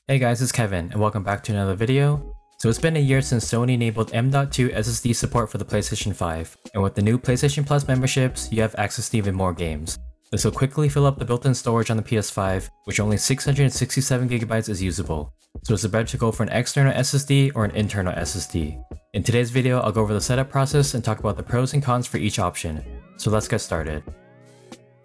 Hey guys, it's Kevin, and welcome back to another video. So it's been a year since Sony enabled M.2 SSD support for the PlayStation 5, and with the new PlayStation Plus memberships, you have access to even more games. This will quickly fill up the built-in storage on the PS5, which only 667GB is usable. So is it better to go for an external SSD or an internal SSD? In today's video, I'll go over the setup process and talk about the pros and cons for each option. So let's get started.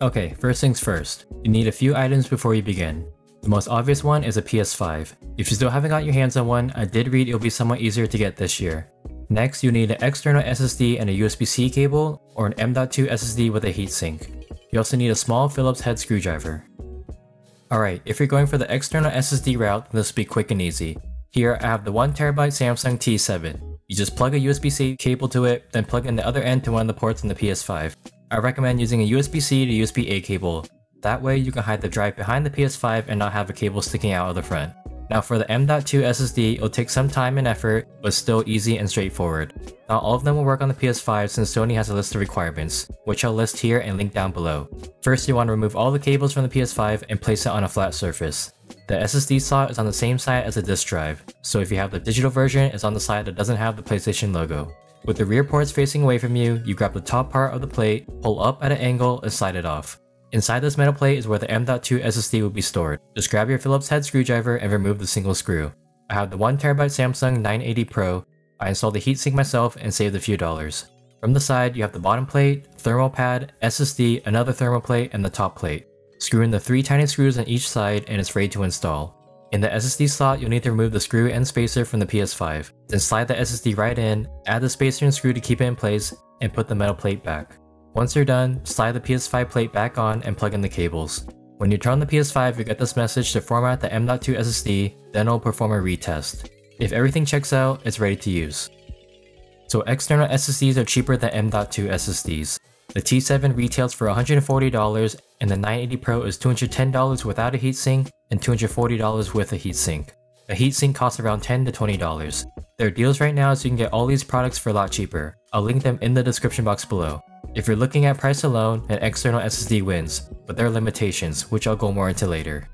Okay, first things first, you need a few items before you begin. The most obvious one is a PS5. If you still haven't got your hands on one, I did read it'll be somewhat easier to get this year. Next, you need an external SSD and a USB-C cable, or an M.2 SSD with a heatsink. You also need a small Phillips head screwdriver. Alright, if you're going for the external SSD route, then this will be quick and easy. Here, I have the 1TB Samsung T7. You just plug a USB-C cable to it, then plug in the other end to one of the ports on the PS5. I recommend using a USB-C to USB-A cable. That way you can hide the drive behind the PS5 and not have a cable sticking out of the front. Now for the M.2 SSD, it'll take some time and effort, but still easy and straightforward. Not all of them will work on the PS5 since Sony has a list of requirements, which I'll list here and link down below. First, you want to remove all the cables from the PS5 and place it on a flat surface. The SSD slot is on the same side as the disk drive, so if you have the digital version, it's on the side that doesn't have the PlayStation logo. With the rear ports facing away from you, you grab the top part of the plate, pull up at an angle, and slide it off. Inside this metal plate is where the M.2 SSD will be stored. Just grab your Phillips head screwdriver and remove the single screw. I have the 1TB Samsung 980 Pro. I installed the heatsink myself and saved a few dollars. From the side, you have the bottom plate, thermal pad, SSD, another thermal plate, and the top plate. Screw in the 3 tiny screws on each side and it's ready to install. In the SSD slot, you'll need to remove the screw and spacer from the PS5. Then slide the SSD right in, add the spacer and screw to keep it in place, and put the metal plate back. Once you're done, slide the PS5 plate back on and plug in the cables. When you turn on the PS5, you get this message to format the M.2 SSD, then it'll perform a retest. If everything checks out, it's ready to use. So external SSDs are cheaper than M.2 SSDs. The T7 retails for $140 and the 980 Pro is $210 without a heatsink and $240 with a heatsink. A heatsink costs around $10 to $20. There are deals right now so you can get all these products for a lot cheaper. I'll link them in the description box below. If you're looking at price alone, an external SSD wins, but there are limitations, which I'll go more into later.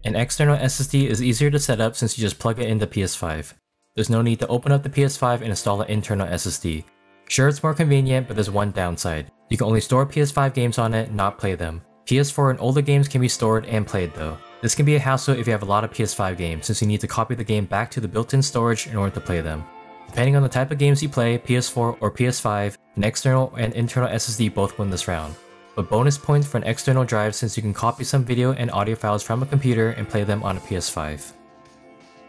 An external SSD is easier to set up since you just plug it into PS5. There's no need to open up the PS5 and install an internal SSD. Sure, it's more convenient, but there's one downside. You can only store PS5 games on it, not play them. PS4 and older games can be stored and played though. This can be a hassle if you have a lot of PS5 games since you need to copy the game back to the built-in storage in order to play them. Depending on the type of games you play, PS4 or PS5, an external and internal SSD both win this round. But bonus points for an external drive since you can copy some video and audio files from a computer and play them on a PS5.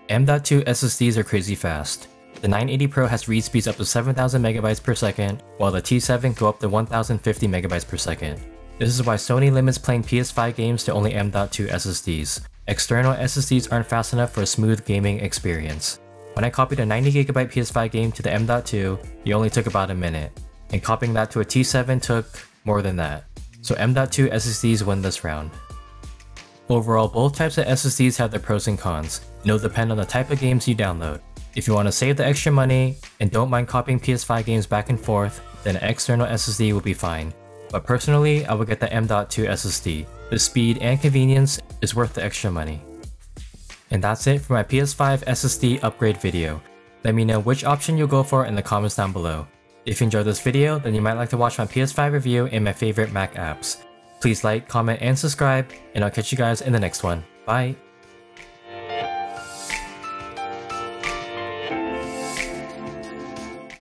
M.2 SSDs are crazy fast. The 980 Pro has read speeds up to 7000 MB per second, while the T7 go up to 1050 MB per second. This is why Sony limits playing PS5 games to only M.2 SSDs. External SSDs aren't fast enough for a smooth gaming experience. When I copied a 90GB PS5 game to the M.2, it only took about a minute, and copying that to a T7 took more than that. So M.2 SSDs win this round. Overall, both types of SSDs have their pros and cons, and it'll depend on the type of games you download. If you want to save the extra money and don't mind copying PS5 games back and forth, then an external SSD will be fine. But personally, I would get the M.2 SSD. The speed and convenience is worth the extra money. And that's it for my PS5 SSD upgrade video. Let me know which option you'll go for in the comments down below. If you enjoyed this video, then you might like to watch my PS5 review and my favorite Mac apps. Please like, comment, and subscribe, and I'll catch you guys in the next one. Bye!